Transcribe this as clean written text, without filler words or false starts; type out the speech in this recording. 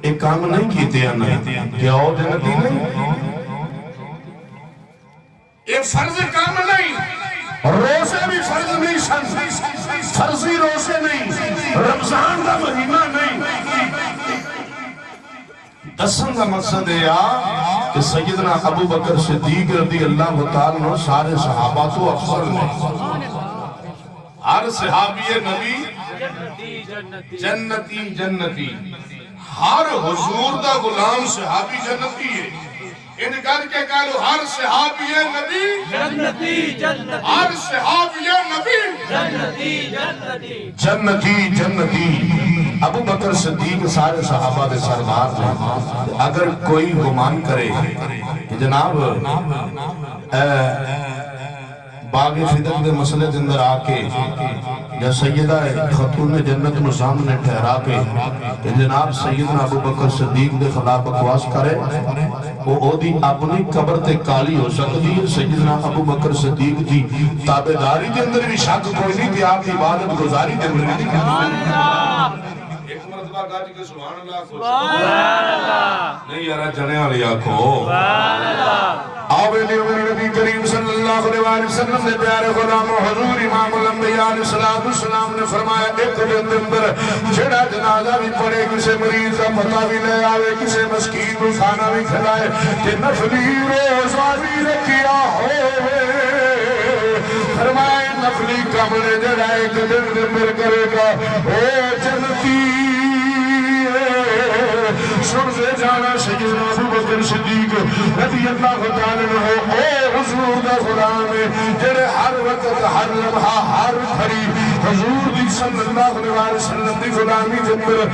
ایک کام نہیں کیتے ہیں کیا ہو جنتی نہیں ایک فرض کام نہیں روزے بھی فرض نہیں فرضی روزے نہیں رمضان کا مہینہ نہیں دسن کا مقصد ہے کہ سیدنا ابو بکر صدیق رضی اللہ تعالیٰ عنہ سارے صحابہ تو افضل ہیں ہر صحابی نبی جنتی جنتی ہر حضور دا غلام صحابی جنتی ہے انکار کے کہلو ہر صحابی نبی جنتی جنتی ہر صحابی نبی جنتی جنتی جنتی ابو بکر صدیق سارے صحابہ دے سردار ہیں اگر کوئی گمان کرے کہ جناب باغ فدق دے مسئلے دے اندر آکے یا سیدہ خاتون جنت نو سامنے ٹھہرا کے کہ جناب سیدنا ابو بکر صدیق دے خلاف بکواس کرے وہ دی اپنی قبر تے کالی ہو سکتی ہے سیدنا ابو بکر صدیق دی تابعداری دے اندر بھی شک کوئی نہیں کہ آپ عبادت گزاری دے اندر بھی ایک مرتبہ گاج کے سبحان اللہ نہیں یارا جنے والی آنکھو آویلی امیر نبی کریم صلی اللہ علیہ وسلم نے پیارے غلام و حضور امام الانبیاء علیہ السلام نے فرمایا ایک دن اندر جڑا جنازہ بھی پڑے کسے مریض کا پتہ بھی لے آوے کسے مسکین کو کھانا بھی کھلائے کہ نفلی روزہ بھی رکھیا ہوئے فرمائے نفلی کمرے جڑا ایک دن اندر کرے گا او جنتی سن سے جانا سیدنا ابو بکر صدیق رضی اللہ تعالیٰ عنہ اے حضور دا غلام جڑے ہر وقت ہر لمحہ ہر گھڑی حضور دی صلی اللہ علیہ وسلم دی غلامی جنبر